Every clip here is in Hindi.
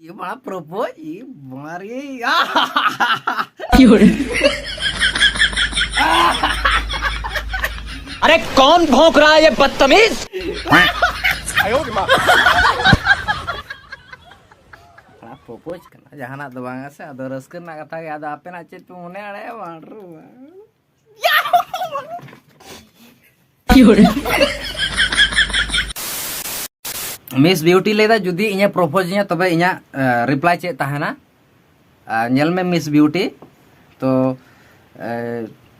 ये बड़ा प्रपोज ये मारे अरे कौन भौंक रहा है ये बदतमीज। प्रपोज करना जहाना दो बांगा से अदो रस्कर ना कथा के आदा आपे ना चेत पे मुने आड़े वांडरू मिस ब्यूटी लेदा जुदी इन्या प्रपोज इन्या तबे इन्या रिप्लाई चेत ताहना नेल में मिस ब्यूटी तो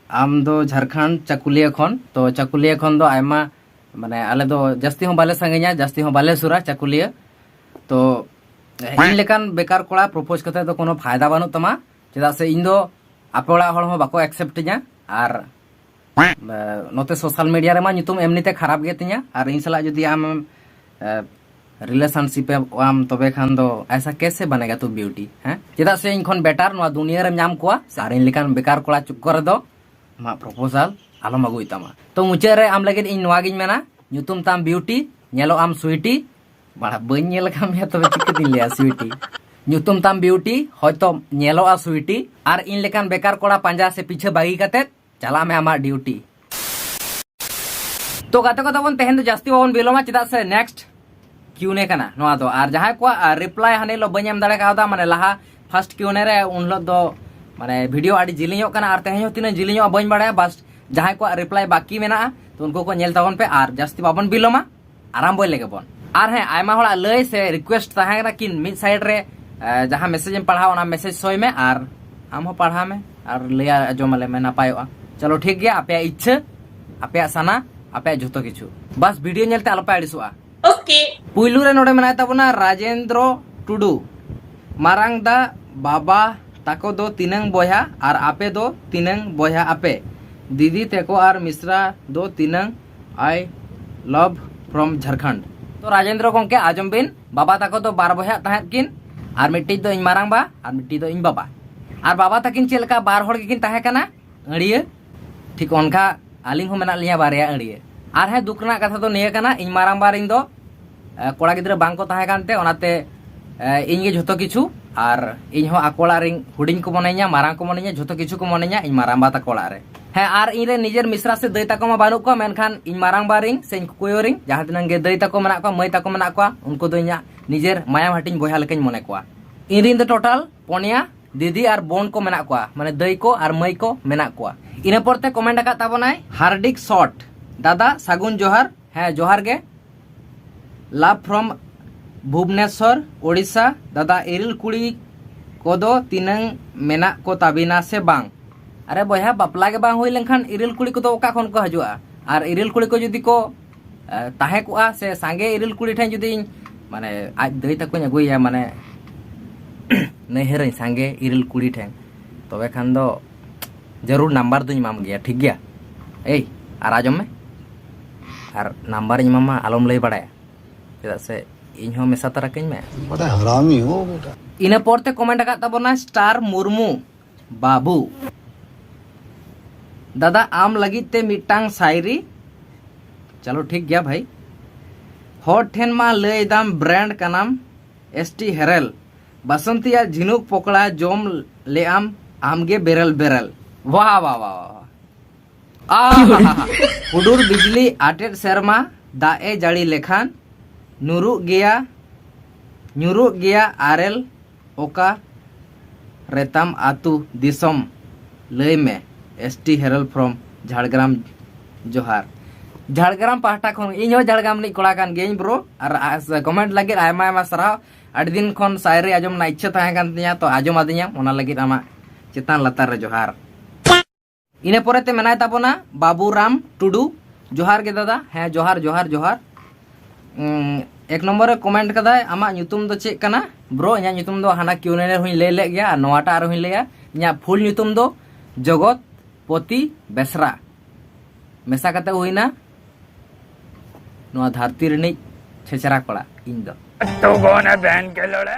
आम दो झारखंड चाकुलिया खन तो चाकुलिया खन दो आयमा माने आले दो जस्ती हो बाले संगे냐 जस्ती हो बाले सुरा चाकुलिया तो इन लेकान बेकार कोड़ा प्रपोज करते तो कोनो फायदा बानु तमा चेदा से इन दो आपे ओड़ा हळ हो बाको एक्सेप्ट냐 आर नोते सोशल मीडिया रे मा नितुम एमनीते खराब गे ति냐 आर इन सला जदी आम रिलेशनशिप आम तबे खान दो ऐसा कैसे बनेगा तू ब्यूटी हैं चेदा से इन खन बेटार नो दुनिया रे नाम कोआ आर इन लेकान बेकार कोड़ा चुक्कर दो मा प्रपोजल आलम अगुई तमा तो मुचे रे आम लगे इन नोआ गिन मेना नितुम ताम ब्यूटी नेलो आम स्वीटी बड़ा बन नेल काम है तबे चिकती लिया स्वीटी नितुम ताम ब्यूटी होयतो नेलो आ स्वीटी आर इन लेकान बेकार कोड़ा पंजा से पीछे बागी कते चला में आमा ड्यूटी तो गाते को तबन तेहन दो जास्ती बाबन बिलोमा चेदा से नेक्स्ट क्यूने कना नोआ दो आर जहां को रिप्लाई हाने लो बन एम दाड़े कादा माने लाहा फर्स्ट क्यूने रे उन लो दो माने वीडियो आडी जिलियो कना आर तेहन तिना जिलियो बन बाड़े बस जहां को रिप्लाई बाकी मेना तो उनको को नेल ताबन पे आर जास्ती बाबन बिलोमा आराम बोल लेगे बन आर है आयमा होला लय से रिक्वेस्ट ताहेना किन मिड साइड रे जहां मैसेज में पढ़ा ओना मैसेज सोय में आर हम हो पढ़ा में आर लिया जो मले में नापायोआ चलो ठीक गया आपे इच्छा आपे साना आपे जतो किछु बस वीडियो नेलते आलोपे आडिसुआ ओके पुइलु रे नोडे मनाय ताबना राजेंद्र टुडू मारांग दा बाबा ताको दो तीनंग बोया आर आपे दो तीनंग बोया आपे दीदी तेको आर मिश्रा दो तीनंग आई लव फ्रॉम झारखंड तो राजेंद्र गंके आजम बिन बाबा ताको दो बार बोया ताहेत किन आर मिट्टी दो इन मारांग बा आर मिट्टी दो इन बाबा आर बाबा ताकिन चेलका बार होड़ किन ताहे कना अड़िए ठीक ओनका आलिंग हो मेना लिया बारिया अड़िए आर है दुखना कथा तो निया कना इन मारांग बार इन दो कोड़ा गिद्रा बांग को ताहे कानते ओनाते इन गे झतो किछु आर इन हो आकोला रिंग हुडिंग को मने냐 मारांग को मने냐 झतो किछु को मने냐 इन मारांग बा ताकोला रे है आर इन रे निजेर मिश्रा से दई ताको मा बानु को मेनखान इन मारांग बारिंग से इन कुयोरिंग जहां तिनंग गे दई ताको मेना को मई ताको मेना को उनको दो इnya निजेर माया हटिंग बोया लेकिन मने को इन रिन दो टोटल पोनिया दीदी आर बोन को मेना को माने दई को आर मई को मेना को इना परते कमेंट आका ताबनाय हार्दिक शॉट दादा सागुन जोहार है जोहार गे लव फ्रॉम भुवनेश्वर ओडिशा दादा इरिल कुड़ी कोदो तीनंग मेना को ताबिना से बांग अरे बोया बापला के बांग होई लेनखान इरिल कुड़ी को तो ओका खन को हजुआ आर इरिल कुड़ी को जदी को ताहे को से सांगे इरिल कुड़ी ठें जदी माने आज दई तक को अगुया माने नहर सांगे इरिल कुड़ी ठें तबे खान दो जरूर नंबर दुई माम गया ठीक गया ए आर आजम में आर नंबर इन मामा आलम लई बड़ाया चेदा से इन हो मेसा तरा कኝ में बड़ा हरामी हो बेटा इना पोरते कमेंट आका ताबना स्टार मुर्मू बाबू दादा आम लगित ते मिटांग शायरी चलो ठीक गया भाई हॉट ठेन मा लय दाम ब्रांड का नाम एसटी हेरेल बसंतिया झिनुक पकड़ा जोम ले आमगे बेरल बेरल वाह वाह वाह हुडुर बिजली आटेट शर्मा दाए जाड़ी लेखान ᱧᱩᱨᱩᱜ ᱜᱮᱭᱟ आरेल ओका रेताम आतु दिसम लय में एसटी हेरल फ्रॉम झाड़ग्राम जोहार झाड़ग्राम पाहटा खन इन हो झाड़ग्राम नि कोड़ा कान गेइन ब्रो और कमेंट लगे आयमा आयमा सराव आडी दिन खन शायरी आजम ना इच्छा ताहे कान तिया तो आजम आदिया ओना लगे आमा चेतान लतार रे जोहार इने पोरेते मेनाय ताबोना बाबूराम टुडू जोहार गे दादा है जोहार जोहार जोहार एक नंबर रे कमेंट कदाय आमा ᱧᱩᱛᱩᱢ दो चेक कना ब्रो इना ᱧᱩᱛᱩᱢ दो हाना क्यूने रे हुई ले ले गया नोवाटा आर हुई लेया इना फुल ᱧᱩᱛᱩᱢ दो जगत पति बेसरा मेसा कते हुईना नोआ धरती रे नि छेचरा कोड़ा इन दो तो गोना बहन के लोड़े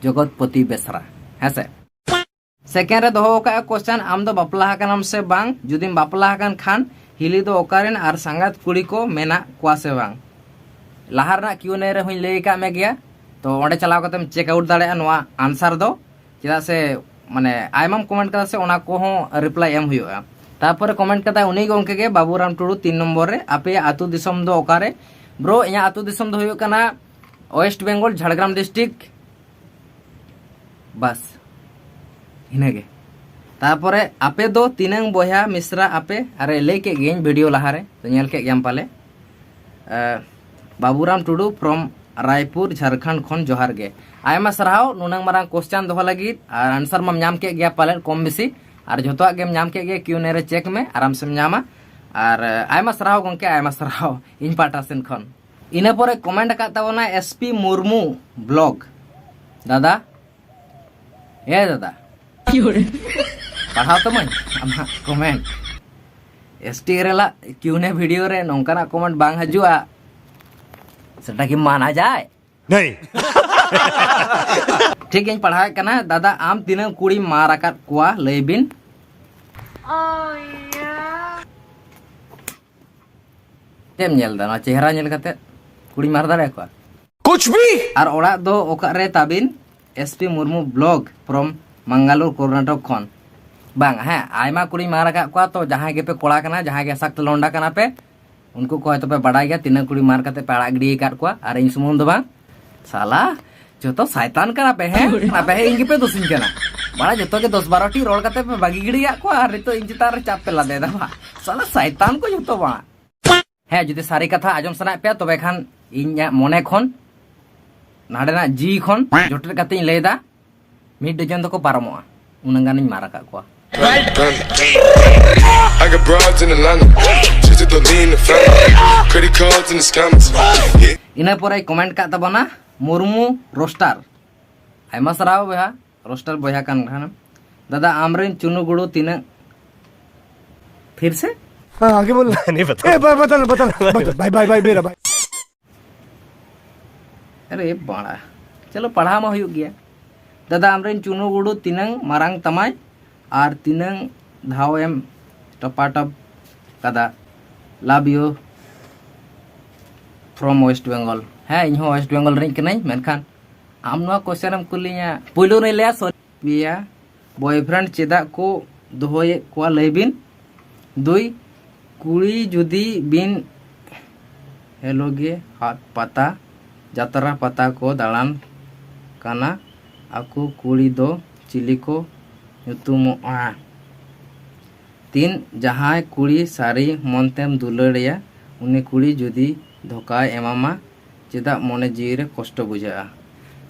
जगत पति बेसरा हेसे सेकेंड रे दोहो का क्वेश्चन आम दो बापला हकनम से बांग जुदिम बापला हकन खान हिली दो ओकारेन आर संगात कुड़ी को मेना क्वा से बांग लाहार ना क्यों ने रे हुई ले का में गया तो ओंडे चलाव कतेम चेक आउट दाड़े नोआ आंसर दो चेदा से माने आयमाम कमेंट कदा से ओना को हो रिप्लाई एम हुआ तारपरे कमेंट कदा उनी गंके के बाबूराम टुडू 3 नंबर रे आपे आतु दिसम दो ओकारे ब्रो इया आतु दिसम दो हुयो कना वेस्ट बेंगल झाड़ग्राम डिस्ट्रिक्ट बस इनगे तारपरे आपे दो तीनंग बोया मिश्रा आपे अरे लेके गेन वीडियो लहारे तो नेल के गेम पाले बाबूराम टुडू फ्रॉम रायपुर झारखंड खन जोहार गे आयमा सराव नुनंग मारांग क्वेश्चन दोह लगी और आंसर मम नाम के गया पाले कम बेसी और जोतो गेम नाम के गे क्यू नेरे चेक में आराम से नामा और आयमा सराव गंके आयमा सराव इन पाटा सेन खन इना परे कमेंट का तावना एसपी मुर्मू ब्लॉग दादा ए दादा पढ़ाओ तो मैं आमा कमेंट एसटी रेला क्यू ने वीडियो रे नोंकाना कमेंट बांग हजुआ सेटा की माना जाए नहीं ठीक है पढ़ाए कना दादा आम तीन कुड़ी मार आकात कुआ लैबिन तेम नेल दा ना चेहरा नेल कते कुड़ी मार दाड़े कुआ कुछ भी और ओड़ा दो ओका रे ताबिन SP Murmu blog from Mangalore Karnataka खन बांग है आयमा कुड़ी मार आकात कुआ तो जहां के पे कोड़ा कना जहां के सख्त लोंडा कना पे उनको को तो पे बड़ा गया तीन कुड़ी मार करते पे आड़ा गिड़ी काट कुआ और इन सुमुन दो बांग साला जो तो शैतान कना पे है ना पे इंगे पे दोसिन कना बड़ा जो तो के 10-12 टी रोल करते पे बागी गिड़ी को और तो इन चितार चाप पे लादे दा साला शैतान को जो तो बा है जुदी सारी कथा आजम सना पे तो बेखान इन मने खन नाडेना जी खन जोटर कते इन लेदा मिड डजन तो को पारमोआ उनंगान इन मारा का को I got broads in Atlanta, just to lean the family, credit cards and the scammers. इना परे कमेंट का तबना मुर्मू रोस्टर आयमा सराव बया रोस्टर बया कान घाना दादा आमरेन चुनु गुड़ो तीन फिर से हाँ आगे बोल नहीं पता बता बाय बाय बाय मेरा भाई अरे बड़ा चलो पढ़ा मा हुई गया दादा आमरेन चुनु गुड़ो तीनंग मारांग तमाय और तीनंग धाव एम टपाटप कदा love you from West Bengal है इन वेस्ट बेंगल रिंग कनाई मेनखान आम नो क्वेश्चन एम कुलिया पुइलो रे लिया सोया बॉयफ्रेंड चेदा को दोहोये को लैबिन दुई कुड़ी जुदी बिन हेलोगे हाथ पता जातरा पता को दालान काना आकु कुड़ी दो चिली को ᱧᱩᱛᱩᱢᱚᱜᱼᱟ तीन जहाँ कुड़ी सारी मनतेम दुलड़िया उन्हें कुड़ी जुदी धोखा एमामा चेदा मने जीवी रे कष्ट बुझा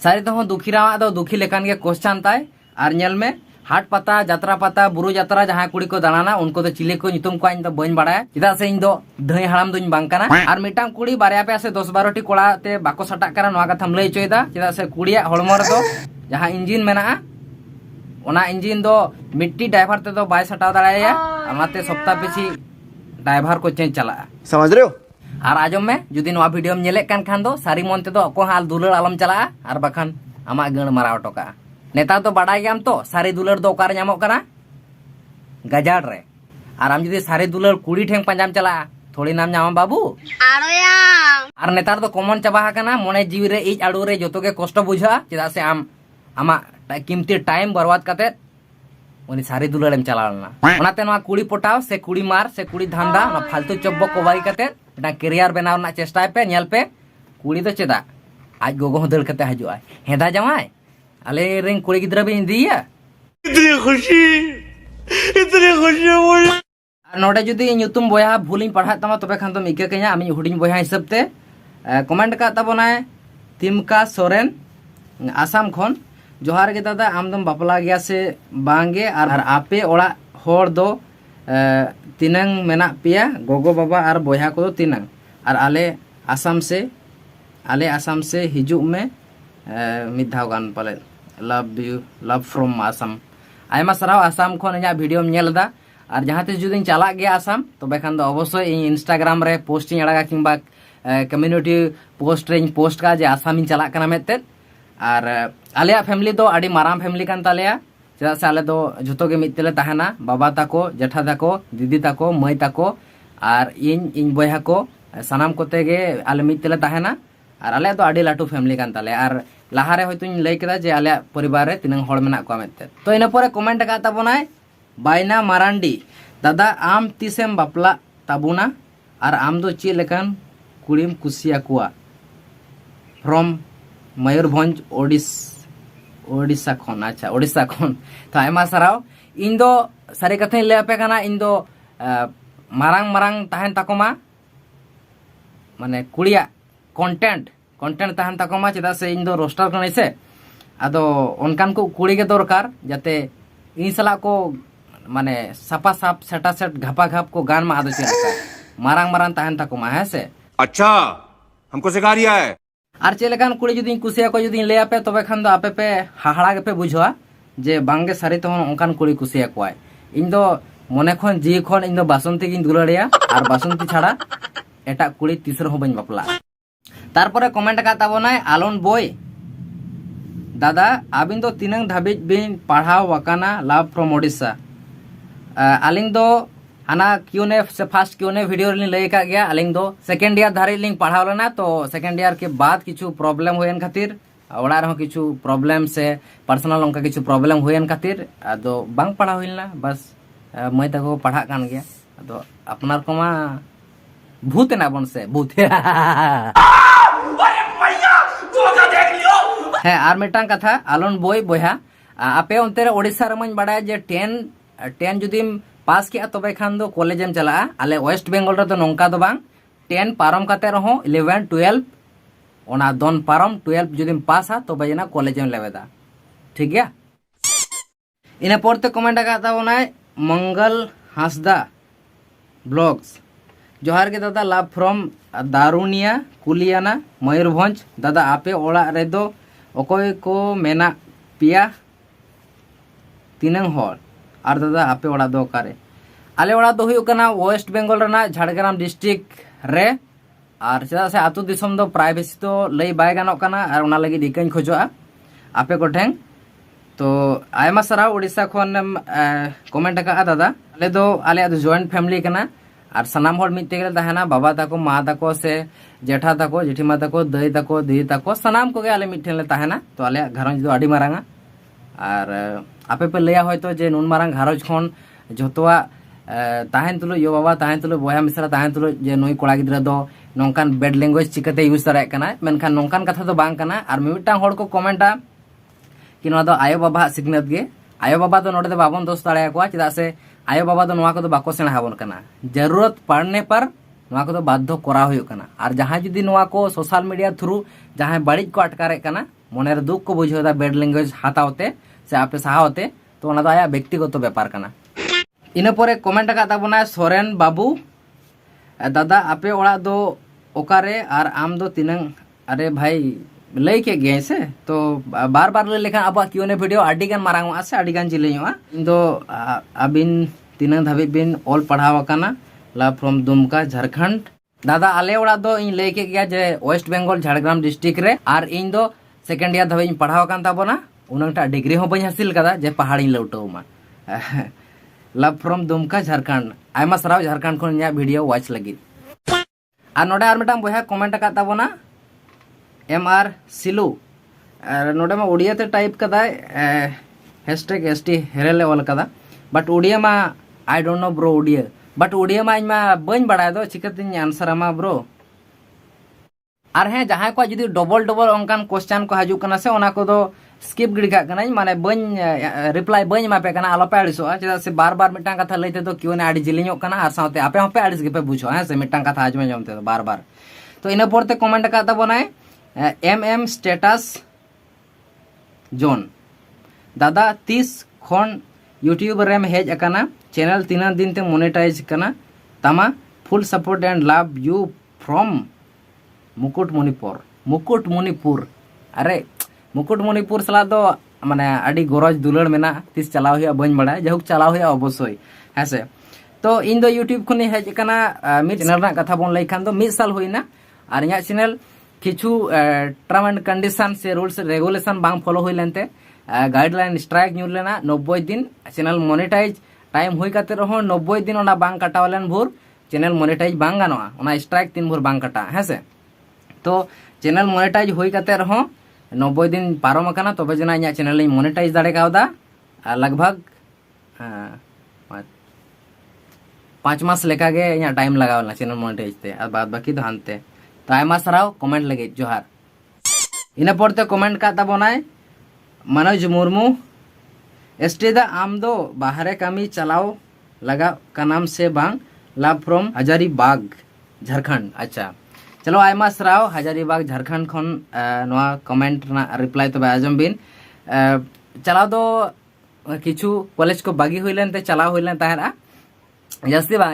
सारी तो दुखी रहा दो दुखी लेकान के क्वेश्चन ताय आर नेल में हाट पता जात्रा पता बुरु जात्रा जहाँ कुड़ी को दालाना उनको तो चिले को ᱧᱩᱛᱩᱢ को इन दो बइन बाड़ाया चेदा से इन दो धई हाड़ाम दुñ बांग काना आर मिटांग कुड़ी बारया पे से 10-12 टी कोड़ा ते बाको सटाक काना नोआ कथाम लई चोयदा चेदा से कुड़िया हड़मो रे दो जहाँ इंजिन मेना ओना इंजिन दो मिट्टी ड्राइवर ते दो बाय सटाव दाड़ाया अनाते सप्ताह पिछी ड्राइवर को चेंज चला समझ रहे हो और आजम में जुदी नोआ वीडियो में नेले कान खान दो सारी मन ते दो को हाल दुलड़ आलम चला और बखान आमा गण मारा टोका नेता तो बाडाय गयाम तो सारी दुलड़ दो ओकार ᱧᱟᱢᱚᱜ कना गजाड़ रे और आम जुदी सारी दुलड़ कुड़ी ठेंग पंजाम चला थोड़ी नाम ᱧᱟᱢᱟ बाबू और नेतार तो कॉमन चाबा कना मने जीवी रे इज आडू रे जतो के कष्ट बुझा चेदा से आम आमा कीमती टाइम बर्बाद करते उनी सारी दुलड़ेम चलावना ओनाते नोआ कुड़ी पटाव से कुड़ी मार से कुड़ी धांधा ना फालतू चब्बो को बाई करते ना करियर बनाव ना चेष्टा पे नेल पे कुड़ी तो चेदा आज गोगो दड़ करते हजुआ हेदा जमाय आले रेन कुड़ी गिद्रा बिन दिया इतनी खुशी मुझे नोडे जुदी ᱧᱩᱛᱩᱢ बया भूलिन पढ़ा तमा तबे खान तो मिके कया आमी हुडिन बया हिसाब ते कमेंट का तबनाय तिमका सोरेन आसाम खन जोहार के दादा आमदम बापला गया से बांगे और आपे ओड़ा होड़ दो तीनंग मेना पिया गोगो बाबा और बोया को दो तीनंग और आले आसाम से हिजुक में मिधाव गान पाले love you love from Assam Aima सराव आसाम खन इया वीडियो में नेलदा और जहाँ तीस जुदी चला गया आसाम तो बेखान दो अवश्य इंस्टाग्राम रे पोस्टिंग अड़ागा किंबा कम्युनिटी पोस्ट रे पोस्ट का जे आसाम चला कना मेते और आलिया फैमिली दो अड़ी माराम फैमिली कान तालिया चेदा से आले दो झुतो के मितले ताहेना बाबा ताको जेठा ताको दीदी ताको मई ताको और इन बया को सानाम कोते गे आले मितले ताहेना और आले दो अड़ी लाटू फैमिली कान ताले और लाहारे होयतोኝ लay केदा जे आले परिवार रे तिनांग हड़ मेना को मेते तो इन परे कमेंट का ताबोनाय बायना मारांडी दादा आम तीसेम बापला ताबुना और आम दो चे लेकान कुड़ीम कुसिया कुआ फ्रॉम मयूरभंज ओडिशा खन अच्छा ओडिशा खन तो आयमा साराव इन दो सारी कथा लय आपे काना इन दो मारांग मारांग ताहेन ताकोमा माने कुड़िया कंटेंट ताहन ताकोमा चेदा से इन दो रोस्टर कने से आदो उनकान को कुड़ी के दरकार जाते इन सला को माने सापा साप सेटा सेट घापा घाप को गान मा आदो चेका मारांग मारांग ताहन ताकोमा है से अच्छा हमको सिखा रिया है आर चेलेकान कुड़ी जुदी कुसिया को जुदी लय आपे तबे खान दो आपे पे हाहाड़ा के पे बुझवा जे बांगे सारी तो उनकान कुड़ी कुसिया कोय इन दो मने खन जी खन इन दो बासंती गिन दुलाड़िया और बासंती छाड़ा एटा कुड़ी तीसर हो बन बापला तारपरे कमेंट का ताबोनाय आलोन बॉय दादा आबिन दो तीनंग धाबिज बिन पढ़ाव वकाना लव फ्रॉम ओडिशा आलिंग दो हाना क्यूने से फर्स्ट क्यूने वीडियो रे लय का गया आलिंग दो सेकंड ईयर धारी लिंग पढ़ाव लेना तो सेकंड ईयर के बाद किछु प्रॉब्लम होयन खातिर ओड़ा रहो किछु प्रॉब्लम से पर्सनल उनका किछु प्रॉब्लम होयन खातिर आदो बांग पढ़ाव हिलना बस मैं तको पढ़ा कान गया आदो अपनार कोमा भूत ना बन से भूत है आर मिटांग कथा आलोन बॉय बोया आपे उनते रे ओडिशा रे मन बड़ा जे 10 जुदीम पास किया तबे खान दो कॉलेज एम चला आले वेस्ट बेंगल रे तो नोंका दो बांग 10 पारम काते रहो 11 12 ओना दोन पारम 12 जुदीम पास आ तबे ना कॉलेज एम लेवेदा ठीक गया इने पड़ते कमेंट का बनाए मंगल हांसदा ब्लॉग्स जोहार के दादा लाभ फ्रॉम दारुनिया कुलियाना मयूरभंज दादा आपे ओड़ा रे दो ओकोय को मेना पिया तीनंग हर और दादा आपे ओड़ा दो कारे आले ओड़ा दो हुयो कना वेस्ट बेंगल रना झाड़ग्राम डिस्ट्रिक्ट रे और चेदा से आतु दिसम दो प्राइवेसी तो लई बाय गानो कना और ओना लगी दिकन खोजोआ आपे कोठें तो आयमा सारा ओडिशा खन कमेंट का दादा आले दो जॉइंट फैमिली कना और सनाम हर मिट तेगले तहना बाबा ताको मा ताको से जेठा ताको जेठीमा ताको दई ताको दी ताको सनाम को आले मिट ले तहना तो आले घरंज दो आडी मारांगा और आपे पे लया होयतो जे नुन मारांग घरंज खन जतवा ताहेन तुलो यो बाबा ताहेन तुलो बया मिसरा ताहेन तुलो जे नोई कोड़ा गिद्रा दो नोंकान बेड लैंग्वेज चिकते यूज दाराय कना मेनखान नोंकान कथा दो बांग कना और मिमिटांग हड़ को कमेंटा कि नोआ दो आयो बाबा सिग्नेत गे आयो बाबा दो नोडे दो बाबन दोस्त दाराय को चेदा से आयो बाबा दो नोआ को दो बाको सेना हाबन कना जरूरत पड़ने पर नोआ को दो बाध्य करा हुयो कना और जहां जुदी नोआ को सोशल मीडिया थ्रू जहां बड़िज को अटकारे कना मने रे दुख को बुझोदा बेड लैंग्वेज हातावते से आपे सहावते तो ओना दो आया व्यक्तिगत व्यापार कना इन परे कमेंट का ताबना सोरेन बाबू दादा आपे ओड़ा दो ओकारे और आम दो तीनंग अरे भाई लई के गए से तो बार बार लई लेखान अब क्यों ने वीडियो आडिगान मारांग आसे आडिगान जिलेयोआ इन दो अबिन तीनंग धाबी बिन ऑल पढ़ाव काना ला फ्रॉम दुमका झारखंड दादा आले ओड़ा दो इन लई के गया जे वेस्ट बेंगल झाड़ग्राम डिस्ट्रिक्ट रे और इन दो सेकंड ईयर धाबी पढ़ाव कान ताबोना उनंगटा डिग्री हो बई हासिल कदा जे पहाड़ी लौटोमा लव फ्रॉम दुमका झारखंड आयमा सराव झारखंड खन nya वीडियो वॉच लगी और नोडे आर मिटांग बोया कमेंट का ताबोना MR सिलू नोडे मा उड़िया ते टाइप कदा हैशटैग ST हेरेले ऑल कदा बट उड़िया मा I don't know bro Oriya but Oriya मा इमा बन बड़ा दो चिकतिन आंसर मा ब्रो और हैं जहां को जुदी डबल ऑनकान क्वेश्चन को हजु कना से ओना को दो स्किप गिड़ी का कना माने बन रिप्लाई बन मा पे कना आलोपे आड़िसो चेदा से बार बार मिटांग कथा लइते तो क्यों ने आड़ी जिलिङो कना और साथे आपे होपे आड़िस गे पे बुझो हैं से मिटांग कथा आज में जमते तो बार बार तो इन पड़ते कमेंट का ता बनाए MM स्टेटस जोन दादा 30 खन यूट्यूब रेम हेज अकाना चैनल 3 दिन ते मोनेटाइज कना तमा full support and love you from Mukutmanipur अरे मुकुटमणिपुर सला दो माने आडी गरज दुलड़ मेना तीस चलाव हुआ बन बड़ा जहुक चलाव हुआ अवश्य हेसे तो इन दो यूट्यूब खनि हेज कना मिड चैनल ना कथा बोन लई खान दो 1 साल होइना और इया चैनल किछु टर्म एंड कंडीशन से रूल्स रेगुलेशन बांग फॉलो हुई लेनते गाइडलाइन स्ट्राइक न्यूर लेना 90 दिन चैनल मोनेटाइज टाइम हुई काते रहो 90 दिन ओना बांग कटावलेन भोर चैनल मोनेटाइज बांग गानोआ ओना स्ट्राइक 3 भोर बांग कटा हेसे तो चैनल मोनेटाइज हुई काते रहो 90 दिन पारम आकाना तबे जना इᱧᱟᱹᱜ चैनल ᱤᱧ मोनेटाइज दाड़े कावदा और लगभग 5 मास लेका गे इᱧᱟᱹᱜ टाइम लगावना चैनल मोनेटाइज ते और बाद बाकी दो हानते तो आयमा सराव कमेंट लगे जोहार इना पड़ते कमेंट का ताबोनाय मनोज मुर्मू एसटी आम दो बाहरे कामी चलाओ लगा का नाम से बांग लाभ फ्रॉम हजारीबाग झारखंड अच्छा चलो आयमा सराव हजारीबाग झारखंड खन नोआ कमेंट ना रिप्लाई तो आजम बिन चलाओ दो किछु कॉलेज को बागी हुईलेन ते चलाओ हुईलेन ताहरा जस्ती बा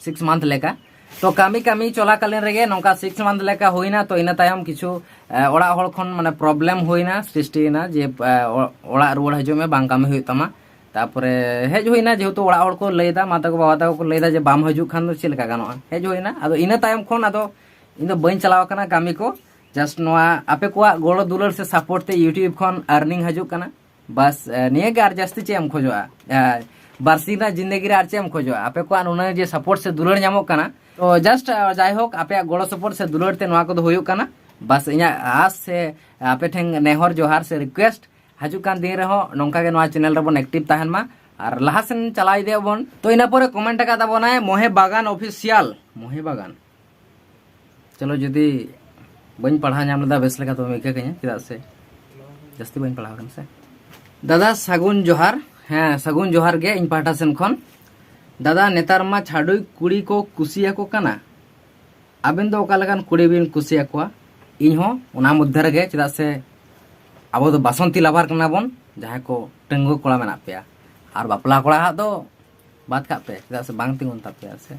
6 मंथ लेका तो कामी कामी चला कालीन रेगे नोका 6 मंथ लेका होइना तो इना तायम किछु ओड़ा होड़ खन माने प्रॉब्लम होइना सृष्टिना जे ओड़ा रुवाड़ हजो में बांग कामी हुई तमा तापरे हेज होइना जेहेतु ओड़ा होड़ को लैदा माता को बाबा को लैदा जे बाम हजू खान दो चिलका गानो हेज होइना आदो इना तायम खन आदो इन दो बइन चलाव कना कामी को जस्ट नोआ आपे को गोड़ो दुलर से सपोर्ट ते यूट्यूब खन अर्निंग हजू कना बस निये गार जस्ती चे हम खोजोआ बारसिना जिंदगी रे आर चे हम खोजोआ आपे को उना जे सपोर्ट से दुलर ᱧᱟᱢᱚᱜ कना तो जस्ट जाय होक आपे गोड़ो सपोर्ट से दुलर ते नोआ को दो होयो कना बस इना आस से आपे ठेंग नेहर जोहार से रिक्वेस्ट हजू कान दिन रहो नोंका के नोआ चैनल रे बोन एक्टिव ताहन मा और लहासन चलाई दे बोन तो इना परे कमेंट का ताबोनाय मोहे बागान ऑफिशियल मोहे बागान चलो जदी बन पढ़ा नाम लदा बेस लगा तो मेके कኛ चेदा से जस्ती बन पढ़ा कन से दादा सगुन जोहार हाँ सगुन जोहार गे इन पाटा सेन खन दादा नेतार मा छाडुई कुड़ी को कुसिया को कना आबेन दो ओका लगान कुड़ी बिन कुसिया को इन हो उना मध्य रे गे चेदा से आबो दो बासंती लाभार कना बोन जहां को टेंगो कोड़ा मेना पेया और बापला कोड़ा हा दो बात का पे चेदा से बांग तिंगुन तापेया से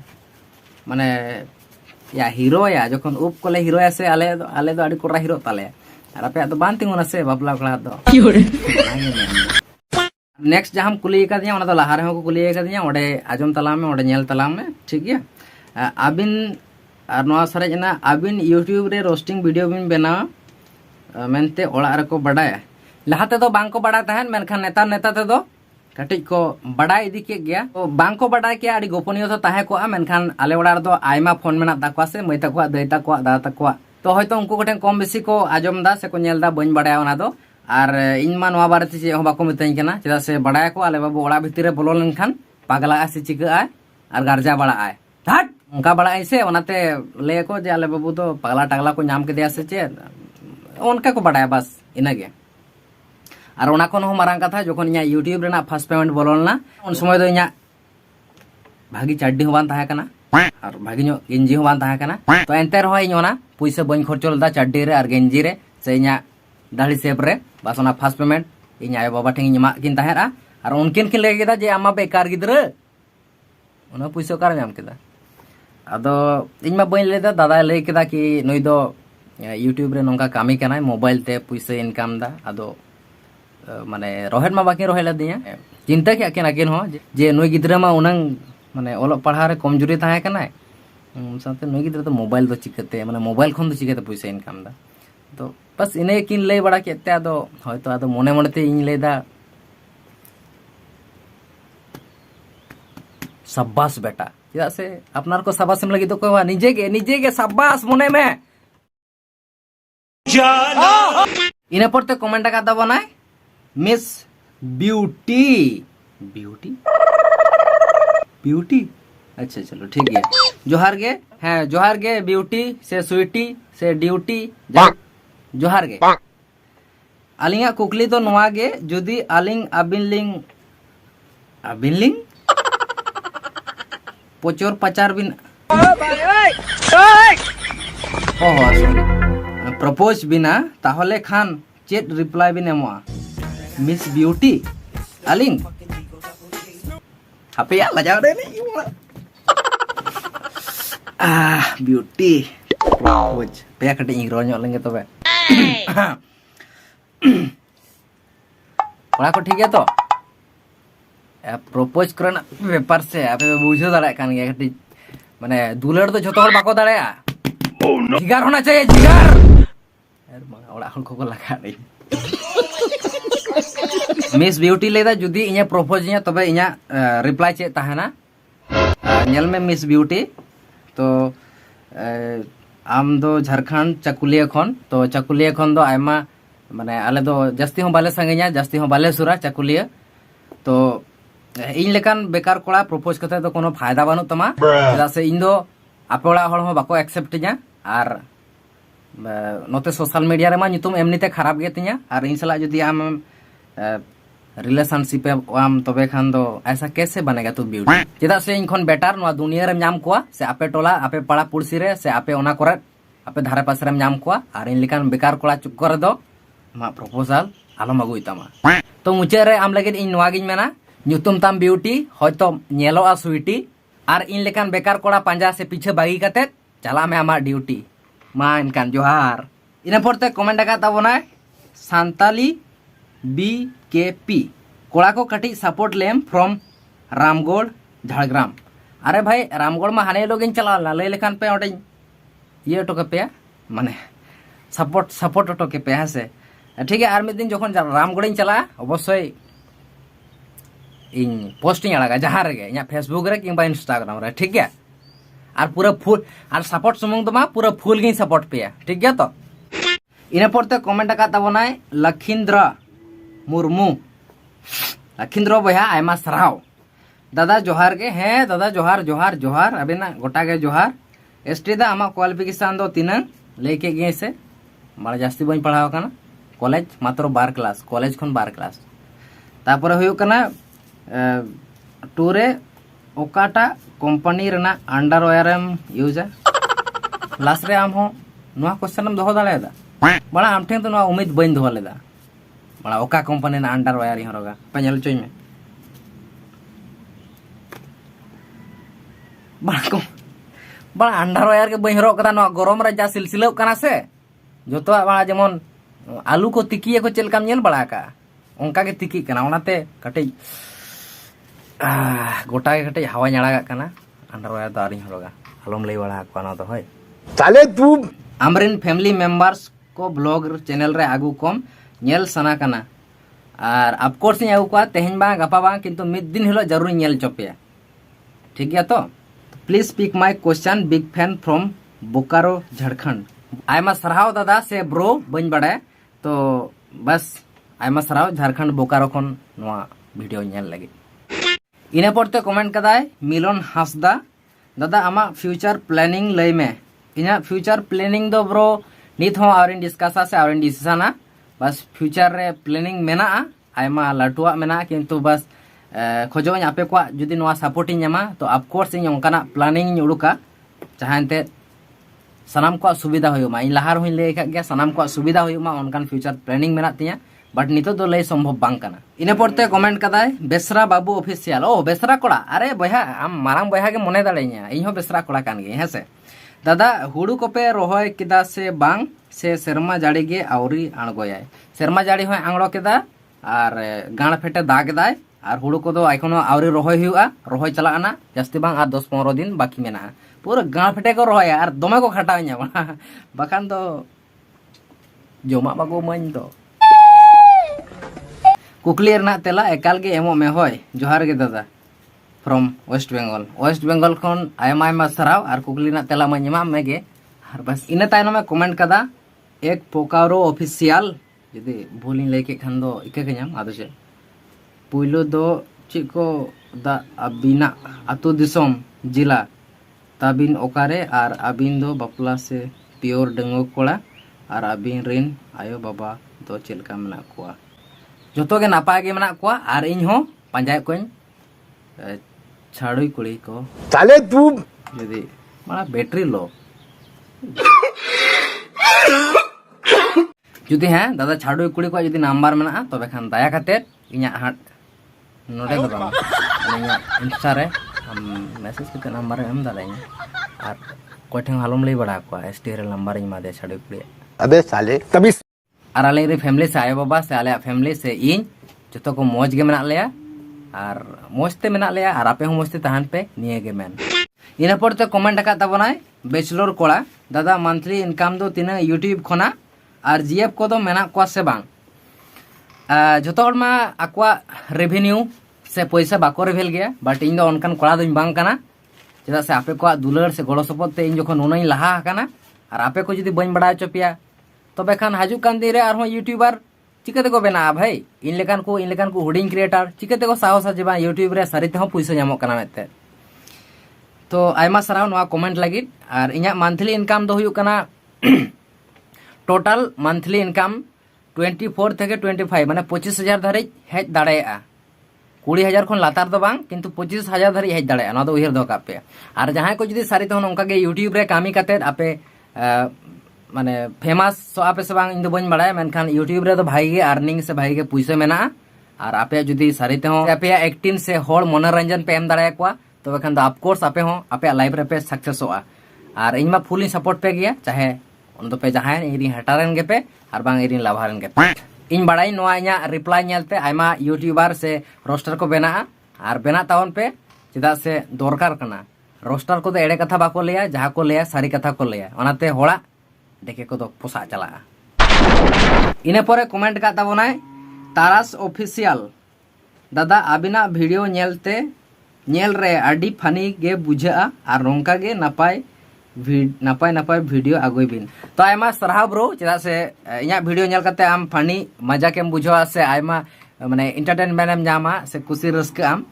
माने या हीरो या जखन उप कोले हीरो से आले दो आडी कोरा हीरो ताले और आपे तो बांग तिंगुन से बापला कोड़ा दो नेक्स्ट जहां हम कुली का दिया ओना तो लहारे हो को कुली का दिया ओडे आजम तला में ओडे नेल तला में ठीक है आबिन और नोआ सरेजना आबिन यूट्यूब रे रोस्टिंग वीडियो बिन बना मेनते ओड़ा रे को बडाय लहाते दो बांग को बडा तहन मेनखान नेता ते दो कटिक को बडा इदी के गया तो बांग को बडा के आडी गोपनीय तो ताहे को मेनखान आले ओड़ा रे दो आयमा फोन मेना ताकवा से मई ताकवा दई ताकवा दा ताकवा तो होयतो उनको गोटेन कम बेसी को आजम दा से को नेल दा बइन बडाय ओना दो और इन मा नोआ बारे ते हो बाको मिताई कना चेदा से बडाय को आले बाबू ओड़ा भितर बोलो लेनखान पागला से चिका आय और गारजा बड़ा आय हट उनका बड़ा ऐसे ओनाते ले को जे आले बाबू तो पागला टागला को नाम के दिया से चे उनका को बडाय बस इनागे और ओना कोन हो मारांग कथा जखन इया यूट्यूब रेना फर्स्ट पेमेंट बोलना उन समय दो इया भागी चाड्डी हो बान ताहे कना और भागी नो गेंजी हो बान ताहे कना तो एंते रहो इन ओना पैसा बन खर्चोल दा चाड्डी रे और गेंजी रे से इया दाढ़ी सेप रे बस ओना फर्स्ट पेमेंट इन आयो बाबा ठेंग मा किन ताहेरा और उनकिन किन लेगे जे आमा बेकार गिद्रा ओना पैसा कार नाम केदा आदो इन मा बइन लेदा दादा ले केदा कि नई दो यूट्यूब रे नोंका कामी कनाय मोबाइल ते पैसा इनकम दा आदो माने रोहेट मा बाकी रोहेला दिया चिंता के अकेन अकेन हो जे नई गिद्रा मा उनंग माने ओलो पढ़ा रे कमजोरी ताहे कनाय साथे नई गिद्रा तो मोबाइल दो चिकते माने मोबाइल खन दो चिकते पैसा इनकम दा तो बस इने किन लय बड़ा केते आदो होयतो आदो मोने मोनेते इन लेदा शाबाश बेटा चेदा से अपनार को शाबाश एम लगी तो कोई निजे के शाबाश मोने में इने पड़ते कमेंट का दबनाय मिस ब्यूटी ब्यूटी ब्यूटी अच्छा चलो ठीक है जोहार गे हाँ जोहार गे ब्यूटी से स्वीटी से ड्यूटी जोहार गे आलिंगा कुकली तो नोआ गे जुदी आलिंग अबिनलिंग पोचोर पचार बिन प्रपोज बिना ताहले खान चेट रिप्लाई बिन एमोआ मिस ब्यूटी आलिंग हापे या लजाव दे नहीं ब्यूटी प्रपोज पे कटे इंग्रो ᱧᱚᱜ लेंगे तबे ओड़ा को ठीक है तो प्रपोज करना पेपर से आपे बुझो दाड़ा कान गया कटी माने दुलर तो जतो हर बाको दाड़ा जिगर होना चाहिए जिगर यार मगा ओड़ा हल को लगा दे मिस ब्यूटी लेदा जुदी इnya प्रपोज nya तबे इnya रिप्लाई चे ताहना नेल में मिस ब्यूटी तो आम दो झारखंड चाकुलिया खन तो चाकुलिया खन दो आयमा माने आले दो जास्ती हो बाले संगे냐 जास्ती हो बाले सुरा चाकुलिया तो इन लेकान बेकार कोड़ा प्रपोज करते तो कोनो फायदा बानु तमा चेदा से इन दो आपे ओड़ा हड़ हो बाको एक्सेप्ट냐 आर नोते सोशल मीडिया रे मा नितुम एमनीते खराब गे ति냐 आर इन सला जदी आम रिलेशनशिप आम तबे खान दो ऐसा कैसे बनेगा तू ब्यूटी चेदा से इन खन बेटार नो दुनिया रे नाम कोआ से आपे टोला आपे पाड़ा पुरसी रे से आपे ओना करे आपे धारे पास रे नाम कोआ आर इन लेकान बेकार कोड़ा चुप करे दो मा प्रपोजल आलम अगुई तमा तो मुचे रे आम लगे इन नोवा गिन मेना nyutum tam beauty hoyto nyelo a sweetie ar in lekan bekar koda panja se piche bagi katet chala me amar duty main kan johar ina porte comment ka tabona santali bkp koda ko kati support lem from ramgod jhargram अरे भाई रामगढ़ में हाने लोग चला लय लेखान पे ओटे ये टोके पे माने सपोर्ट टोके पे है से ठीक है आर मिद दिन जखन रामगढ़ चला अवश्य इन पोस्टिंग आड़ागा जहाँ रे इन फेसबुक रे किंबा इंस्टाग्राम रे ठीक है और पूरा फुल और सपोर्ट सुमुंग दमा पूरा फुल गे सपोर्ट पे ठीक है तो इना पड़ते कमेंट का तबनाय लखिंद्र मुर्मू लखिंद्र भैया आयमा सराव दादा जोहार के हैं दादा जोहार जोहार जोहार अबे ना गोटा के जोहार एसटी दा आमा क्वालिफिकेशन दो तीन लेके गए से मारा जास्ती बन पढ़ाव कना कॉलेज मात्र 12 क्लास कॉलेज खन 12 क्लास तापर हुयो कना टूरे ओकाटा कंपनी रेना अंडरवेयर एम यूजा लास्ट रे आम हो नोआ क्वेश्चन हम दोहो दालेदा बड़ा आम ठें तो नोआ उम्मीद बइन दोहो लेदा बड़ा ओका कंपनी ना अंडरवेयर ही हरोगा पेंजल चोई में बड़ा अंडरवेयर के बइन हरो कदा नोआ गरम रे जा सिलसिला कना से जोतो बड़ा जेमन आलू को तिकिए को चेलकाम नेल बड़ा का उनका के तिकी कना ओनाते कटई गोटा के कटे हवा नाड़ा कना अंडरवेयर दो आरी हरोगा आलम लई बड़ा कोना तो होय साले तू हमरिन फैमिली मेंबर्स को ब्लॉग चैनल रे आगु कम नेल सना कना और ऑफ कोर्स इन आगु को तेहन बा गपा बा किंतु मिद दिन हिलो जरूर नेल चोपे ठीक है तो please pick my question big fan from Bokaro Jharkhand आयमा सराव दादा से ब्रो बन बड़े तो बस आयमा सराव झारखंड बोकारो खन नोआ वीडियो नेल लगे इना पड़ते कमेंट कदाय मिलन हासदा दादा आमा फ्यूचर प्लानिंग लय में इना फ्यूचर प्लानिंग दो ब्रो नित हो आवरिन डिस्कसा से आवरिन डिसीजना बस फ्यूचर रे प्लानिंग मेना आयमा लाटुआ मेना किंतु बस खोजों आपे को जुदी नोआ सपोर्टिंग ᱧᱟᱢᱟ तो ऑफ कोर्स इन ओंकाना प्लानिंग उडुका जहांते सनाम को सुविधा होयुमा इन लहार होइन ले गया सनाम को सुविधा होयुमा ओनकान फ्यूचर प्लानिंग मेना तिया बट नितो दो लय संभव बांग कना इने पड़ते कमेंट कदाय बेसरा बाबू ऑफिशियल ओ बेसरा कोड़ा अरे बया आम मारांग बया के मने दाड़े냐 इन हो बेसरा कोड़ा कान गे हेसे दादा हुडू कोपे रोहय किदा से बांग से सेरमा जाड़ी गे आवरी आणगोयाय सेरमा जाड़ी होय आंगड़ो केदा और गाण फेटे दाग दाय और हुडू को दो एखोनो आवरी रोहय हुआ रोहय चलाना जास्ती बांग आ 10-15 दिन बाकी मेना पूरा गाण फेटे को रोहय और दमे को खटाव냐 बाखान तो जोमा बागो मन तो कुकली तेला एकाल के एमो में होय जोहार के दादा फ्रॉम वेस्ट बेंगल खन आयमा आयमा सराव और कुकली तेला मा एमा में गे और बस इना तायनो में कमेंट कदा एक पोकारो ऑफिशियल जदि भूल इन लेके खान दो इके गኛम आदो से पुइलो दो चिको दा अबिना अतो दिसोम जिला ताबिन ओकारे और अबिन दो बपला से प्योर डंगो कोड़ा और अबिन रिन आयो बाबा दो चेलका मना कोआ जोतो के नापाय के मना कोआ और इन हो पंजाय कोइन छाड़ुई कुड़ी को साले तू यदि मारा बैटरी लो जुदी हैं दादा छाड़ुई कुड़ी को यदि नंबर मना तबे खान दया खातिर इnya हाट नोडे दो बांग इnya इंस्टा रे हम मैसेज के नंबर एम दालाइnya और कोठें हालम लई बड़ा को एसटी रे नंबर इमा दे छाड़ुई कुड़ी अबे साले तभी और आले रे फैमिली से आयो बाबा से आले फैमिली से इन जतो को मौज गे मना लेया और मौजते मेना लेया और आपे मौजते तहन पे निये गे मेन इना पड़ते कमेंट का तबनाय बैचलर कोड़ा दादा मंथली इनकम दो तीन यूट्यूब खोना और जीएफ को दो मेना को से बांग जतो हर मा आक्वा रेवेन्यू से पैसा बाको रेवेल गया बट इन दो अनकान कोड़ा दोኝ बांग कना चेदा से आपे को दुलर से गड़ो सपोर्ट ते इन जखन उनई लहा कना और आपे को जुदी बन बड़ा हचो पेया तबे खान हाजुक कान दिन रे आरहों यूट्यूबर चिकाते को बेना भाई इन लेकान को हुडिंग क्रिएटर चिकाते को साहस जे बा यूट्यूब रे सारिते हो पैसा नामो कना मेते तो आयमा सराव नवा कमेंट लगिद और इन्या मंथली इनकम दो हुयुक कना टोटल मंथली इनकम 24 থেকে 25 মানে 25,000 ধারে হেজ দাঁড়ায়া 20,000 খন লাতার দো বাং কিন্তু 25,000 ধারে হেজ দাঁড়ায়া না তো উহির দো কাপে আর যাহাই को যদি সারি তখন ওনকা গে ইউটিউব রে কামি কাতে আপে মানে फेमस सो आपे से बांग इन दो बन बड़ा मेनखान यूट्यूब रे तो भाई के अर्निंग से भाई के पैसे मेना और आपे जुदी सारी ते हो आपे एक्टिंग से होड़ मनोरंजन पे एम दाड़ा को तो बेखान दो ऑफ कोर्स आपे हो आपे लाइव रे पे सक्सेस होआ और इनमा फुली सपोर्ट पे गया चाहे उन दो पे जहां इरी हटारन गे पे और बांग इरी लाभारन गे पे इन बड़ाई नोआ इना रिप्लाई नेलते आयमा यूट्यूबर से रोस्टर को बेना और बेना तावन पे चिदा से दरकार कना रोस्टर को तो एड़े कथा बाको लिया जहां को लिया सारी कथा को लिया ओनाते होड़ा देखे को तो पोसा चला इने परे कमेंट का ताबोनाय तारास ऑफिशियल दादा आबिना वीडियो नेलते नेल रे आडी फनी गे बुझा और नोंका गे नापाय नापाय वीडियो आगोय बिन तो आयमा सरहाव ब्रो चेदा से इया वीडियो नेल कते आम फनी मजा केम बुझवा से आयमा माने एंटरटेनमेंट एम जामा से खुशी रस्क आम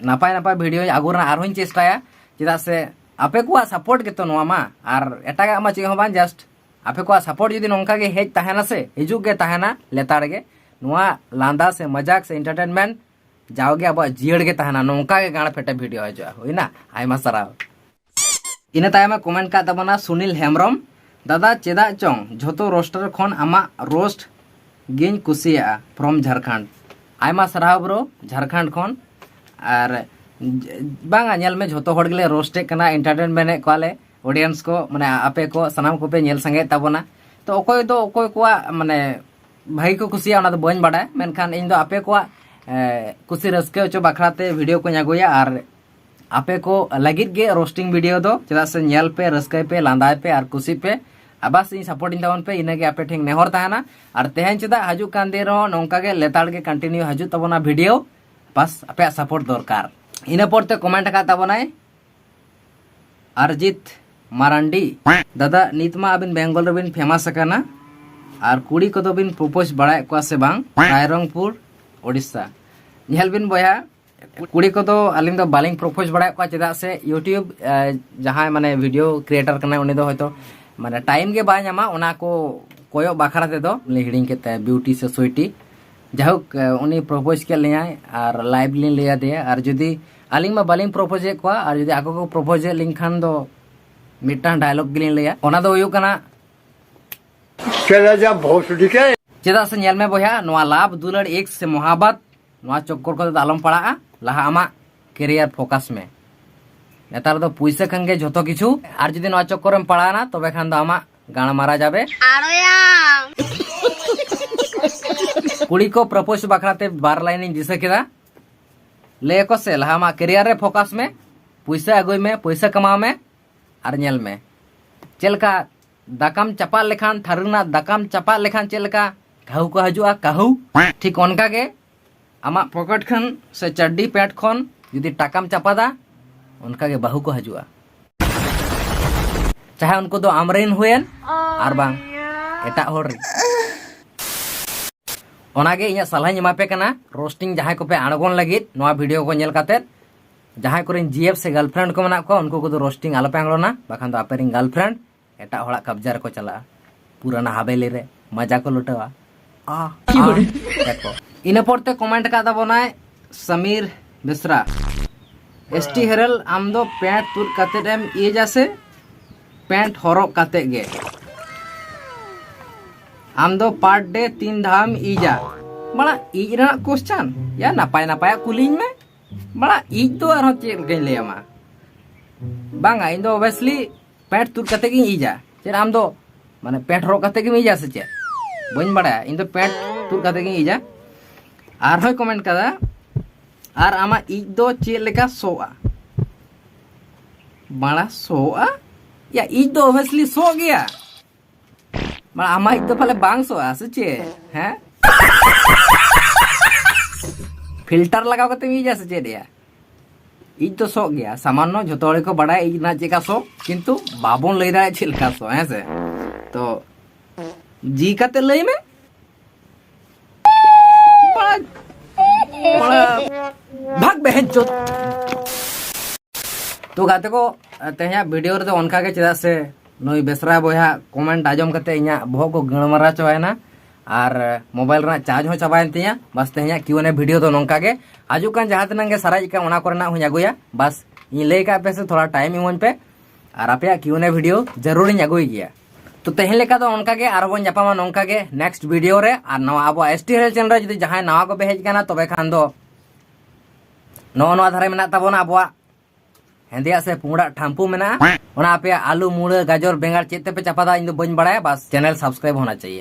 नापाय वीडियो आगुरना आरहों चेष्टाया चेदा से आपे को सपोर्ट के तो नोआ मा और एटागा मा चे बान जस्ट आपे को सपोर्ट जदी नोंका गे हेज ताहेना से हिजुक गे ताहेना लेताड़ गे नोआ लांदा से मजाक से एंटरटेनमेंट जाओगे अब जियड़ गे ताहेना नोंका गे गाण फेटे वीडियो हजो होइना आयमा सराव इने तायमा कमेंट का तबना सुनील हेमरम दादा चेदा चोंग झोतो रोस्टर खन आमा रोस्ट गिन कुसिया फ्रॉम झारखंड आयमा सराव ब्रो झारखंड खन और बांगा नेल में झोतो होड़ गेले रोस्टे कना एंटरटेनमेंट कोले ऑडियंस को माने आपे को सनाम को पे नेल संगे ताबोना तो ओकोय को माने भाई को खुशिया ओना तो बन बड़ा मेनखान इन दो आपे को खुशी रस्के चो बखराते वीडियो को न्यागोया और आपे को लगित गे रोस्टिंग वीडियो दो चेदा से नेल पे रस्के पे लांदाय पे और खुशी पे बस इन सपोर्टिंग तावन पे इनगे आपे ठेंग नेहर ताहना और तेहन चेदा हाजू कान दे रो नोंका गे लेताड़ गे कंटिन्यू हाजू ताबोना वीडियो बस आपे सपोर्ट दरकार इन पड़ते कमेंट का ताबोनाय अर्जित मारांडी दादा नितमा अबिन बेंगल रबिन फेमस कना और कुड़ी को तो बिन प्रपोज बड़ा को से बांग रायरंगपुर ओडिशा नेल बिन बया कुड़ी को तो अलिंग दो बालिंग प्रपोज बड़ा को चेदा से यूट्यूब जहां माने वीडियो क्रिएटर कना उनी दो होतो माने टाइम के बाय नामा ओना को कोयो बाखरा ते दो हिडिंग के ब्यूटी से स्वीटी जाहुक उनी प्रपोज के लिया और लाइव लिन लिया दिया और जुदी अलिंग में बालिंग प्रपोज को और जुदी आको को प्रपोज लिंखान दो मिटान डायलॉग गिलिन लिया ओना दो हुयो कना चला जा बहुत ठीक है चेदा से नेल में बया नोआ लाभ दुलड़ एक से मोहब्बत नोआ चक्कर को तो आलम पड़ा लहा आमा करियर फोकस में नेतार दो पैसे खंगे झोतो किछु और जुदी नोआ चक्कर में पड़ा ना तबे खान दो आमा गाना मारा जाबे कुड़ी को प्रपोज बखराते बार लाइन दिसे केदा ले को से लहा मा करियर रे फोकस में पैसा अगोय में पैसा कमाओ में और नेल में चेलका दाकाम चपा लेखान थारुना दाकाम चपा लेखान चेलका कहू को हजुआ कहू ठीक उनका के आमा पॉकेट खन से चड्डी पैंट खन यदि टाकाम चपादा उनका के बहू को हजुआ चाहे उनको दो आमरेन हुएन और बांग एटा होड़ ओनागे इया सलाह एमापे कना रोस्टिंग जहां को पे आणगोन लगित नोआ वीडियो को नेल काते जहां कोरेन जीएफ से गर्लफ्रेंड को मना को उनको को दो रोस्टिंग आलो पे आंगलोना बाखान दो आपेरिंग गर्लफ्रेंड एटा होड़ा कब्जा को चला पुराना हवेली रे मजा को लुटावा देखो इन पड़ते कमेंट का बनाए समीर बेसरा एसटी हेरल आम दो पैंट तुर काते एम ये जैसे पैंट हरक काते गे आम दो पर डे 3 धाम इजा बड़ा इज रे क्वेश्चन या नापाय कुलिंग में बड़ा इज तो आरो चेक गई ले आमा बांगा इन दो ऑब्वियसली पैंट तुर काते गे इजा चेर आम दो माने पैंट हरक काते गे इजा से चे बन बड़ा इन दो पैंट तुर काते गे इजा आर होय कमेंट कदा आर आमा इज दो चे लेका सोआ बड़ा सोआ या इज दो ऑब्वियसली सो गया बड़ा आमा इज दो पहले बांग सोआ से चे हैं फिल्टर लगाओ कते इजा से चे दिया ᱤᱡ ᱫᱚ ᱥᱚᱜ ᱜᱮᱭᱟ ᱥᱟᱢᱟᱱᱱᱚ ᱡᱷᱚᱛᱚ ᱦᱚᱲ ᱜᱮᱠᱚ ᱵᱟᱲᱟᱭᱟ ᱤᱡ ᱨᱮᱱᱟᱜ ᱪᱮᱫᱠᱟ ᱥᱚ ᱠᱤᱱᱛᱩ ᱵᱟᱵᱚᱱ ᱞᱟᱹᱭ ᱫᱟᱲᱮᱭᱟᱜᱼᱟ ᱪᱮᱫ ᱞᱮᱠᱟ ᱥᱚ ᱦᱮᱸ ᱥᱮ ᱛᱚ জি কাতে লই মে ভাগ বেহেন চোদ তো গাতে को तेहया वीडियो रे उनका के चेदा से नई बेसरा बया कमेंट आजम कते इया बहक को गणमरा चवायना और मोबाइल रे चार्ज हो चाबायन तिया बस तेहया क्यूएनए वीडियो तो नोंका के आजू कान जहां तनंग के सारा इका ओना करना हुई अगुया बस इन ले का पे से थोड़ा टाइम इवन पे और आपया क्यूएनए वीडियो जरूर इन अगुई गया तो तेहन लेका तो उनका के आर बन जापामा नोंका के नेक्स्ट वीडियो रे और नवा अब एसटी हेल चैनल रे जदि जहां नवा को बेहेज काना तबे खान दो नवा धारे मेना ताबोना अबवा हेंदिया से पुंगड़ा ठाम्पू मेना ओना पे आलू मुड़ा गाजर बेंगार चेते पे चापादा इन दो बन बड़ाया बस चैनल सब्सक्राइब होना चाहिए।